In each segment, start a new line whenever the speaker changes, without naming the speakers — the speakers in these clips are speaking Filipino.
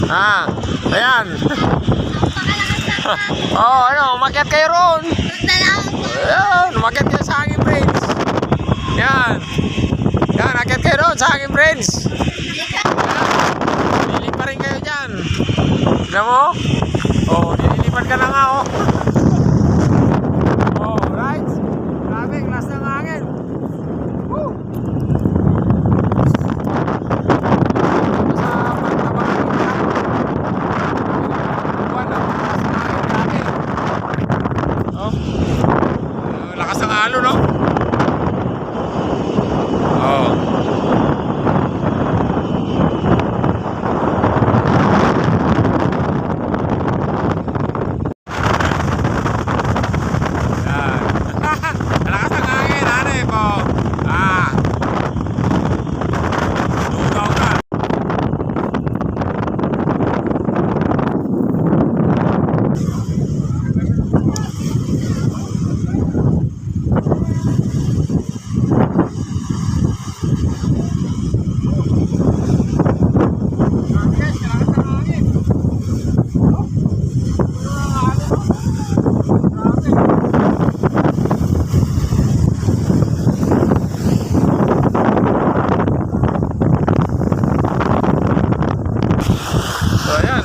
Ah, ayan. Oh, ano, umakyat kayo ron. Ayan, umakyat kayo sa aking friends. Yan. Yan, umakyat kayo ron sa aking friends. Lilipat pa rin kayo dyan. Tignan mo? Oh, nililipat ka na nga, oh. Oh, right. Grabe, glass ng hangin. Woo! Lakas ng halo, no? Oh. Yan. Lakas ng hangin, ane po. Ah. Lugaw ka. So ayan,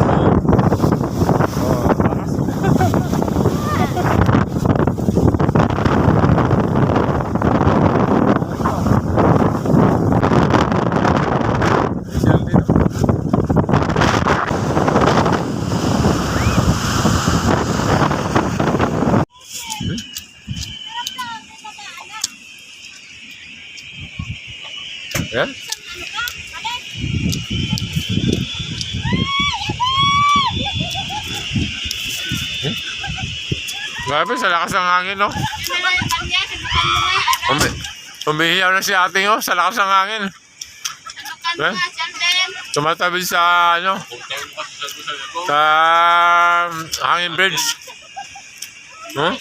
yan. Grabe, sa lakas ng hangin, no? Umihiyaw na si ate, oh, sa lakas ng hangin. Eh? Tumatabi sa, ano? Sa hangin bridge. Huh?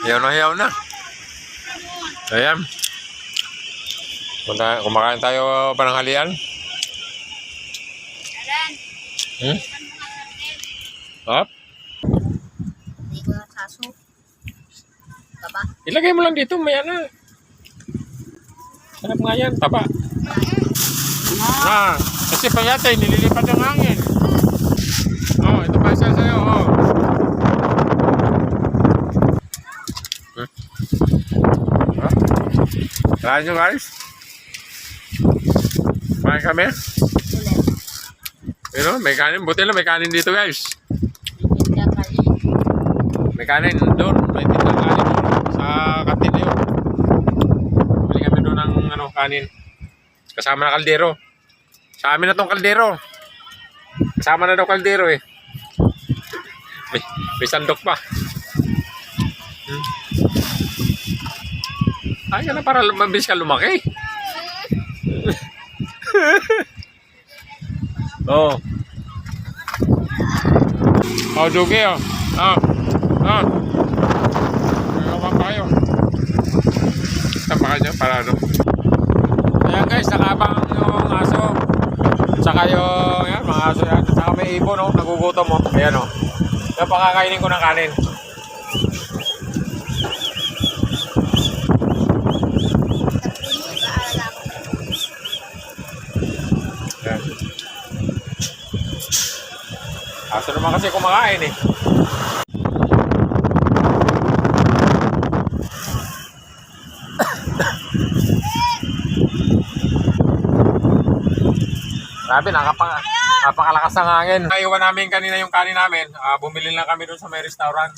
Hiyaw na. Ayan. Kumakain tayo pananghalian. Hop.
Hindi ko na saso. Taba.
Ilagay mo lang dito, may ano. Sarap nga yan, taba. Ah, kasi pa yata, nililipat ang hangin. Oh, ito pa isa sa'yo, oh. Kaya nyo guys? Kumain kami? Pero may kanin, buti lang may kanin dito guys. May kanin doon, may tindang kanin doon sa kantin yun. Bili kami doon ng ano, kanin. Kasama na kaldero. Sa amin na tong kaldero. Kasama na daw kaldero eh. May sandok pa. Ay ka na para mabilis ka lumaki. Oh. Oh, dugi oh. Naman pa kayo. Tampakan nyo para ano. Ayan guys, nakabang yung aso. Saka yung, yan, mga aso yan. Saka may ibon oh, nagugutom mo. Oh. Ayan oh. Kaya pakakainin ko ng kanin. Ayan. Aso naman kasi kumakain eh. Grabe, napakalakas ng hangin. Naiwan namin kanina yung kanin namin. Bumili lang kami doon sa may restaurant.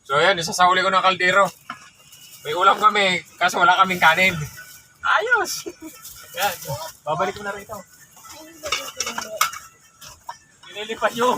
So yan, isasahuli ko ng kaldero. May ulam kami, kaso wala kaming kanin. Ayos! Yan, babalik ko na rito. Nililipat yung